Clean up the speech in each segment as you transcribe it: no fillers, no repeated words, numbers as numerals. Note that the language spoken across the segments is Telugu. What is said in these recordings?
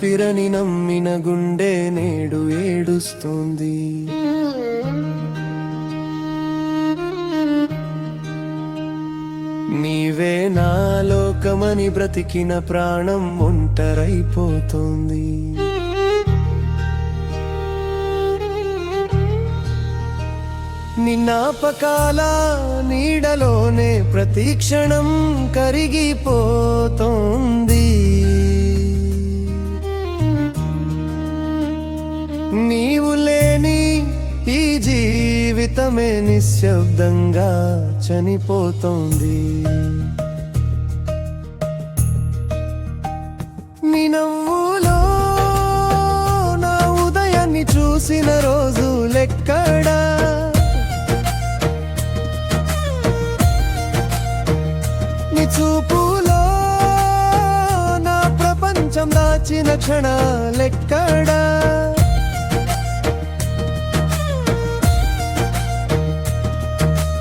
ఊపిరని నమ్మిన గుండె నేడు ఏడుస్తుంది. నీవే నా లోకమని బ్రతికిన ప్రాణం ఒంటరైపోతుంది. నీ జ్ఞాపకాల నీడలోనే ప్రతి క్షణం కరిగిపోతోంది. నీవు లేని ఈ జీవితమే నిశ్శబ్దంగా చనిపోతోంది. నీ నవ్వులో నా ఉదయాన్ని చూసిన రోజులెక్కడా, నీ చూపులో నా ప్రపంచం దాచిన క్షణాలెక్కడా,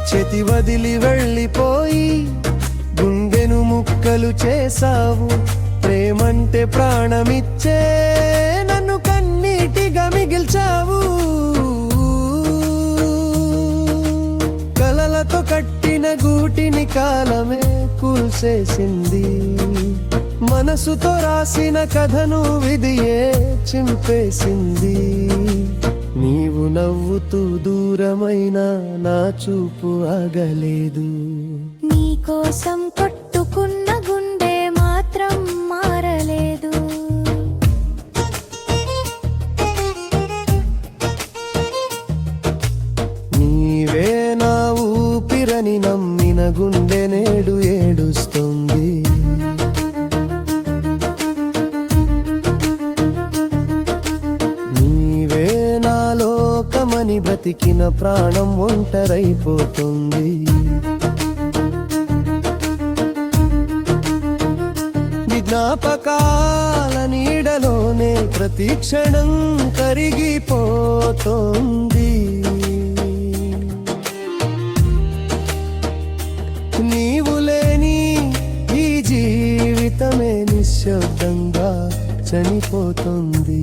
చేతి వదిలి వెళ్ళిపోయి గుండెను ముక్కలు చేసావు. ప్రేమంటే ప్రాణమిచ్చే నన్ను కన్నీటిగా మిగిల్చావు. కలలతో కట్టిన గూటిని కాలమే కూల్చేసింది. మనసుతో రాసిన కథను విధియే చింపేసింది. నీవు నవ్వుతూ దూరమైన నా చూపు ఆగలేదు. నీకోసం కొట్టుకున్న గుండె మాత్రం మారలేదు. నీవే నా ఊపిరని నమ్మిన గుండె నేడు ఏడుస్తుంది. లోకమని బ్రతికిన ప్రాణం ఒంటరైపోతుంది. జ్ఞాపకాల నీడలోనే ప్రతి క్షణం కరిగిపోతుంది. నీవు లేని ఈ జీవితమే నిశ్శబ్దంగా చనిపోతుంది.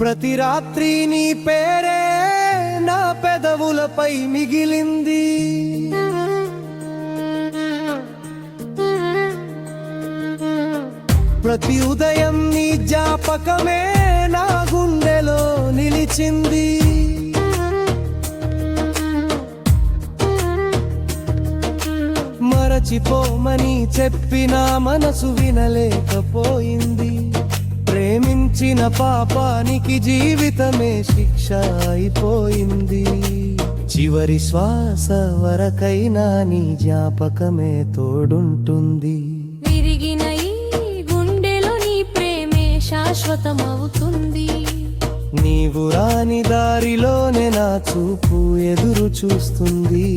ప్రతి రాత్రి నీ పేరే నా పెదవులపై మిగిలింది. ప్రతి ఉదయం నీ జ్ఞాపకమే నా గుండెలో నిలిచింది. మరచిపోమని చెప్పిన మనసు వినలేకపోయింది. ప్రేమించిన పాపానికి జీవితమే శిక్ష అయిపోయింది. చివరి శ్వాస వరకైనా నీ జ్ఞాపకమే తోడుంటుంది. విరిగిన ఈ గుండెలో నీ ప్రేమే శాశ్వతమవుతుంది. నీవు రాని దారిలోనే నా చూపు ఎదురు చూస్తుంది.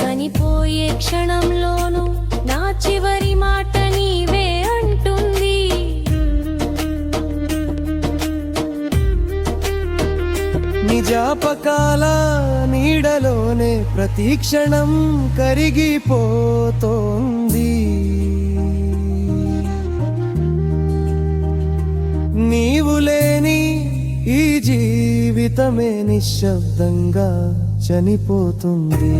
చనిపోయే క్షణంలోనూ నా చివరి మాట నీవే అంటుంది. జ్ఞాపకాల నీడలోనే ప్రతి క్షణం కరిగిపోతోంది. నీవు లేని ఈ జీవితమే నిశ్శబ్దంగా చనిపోతుంది.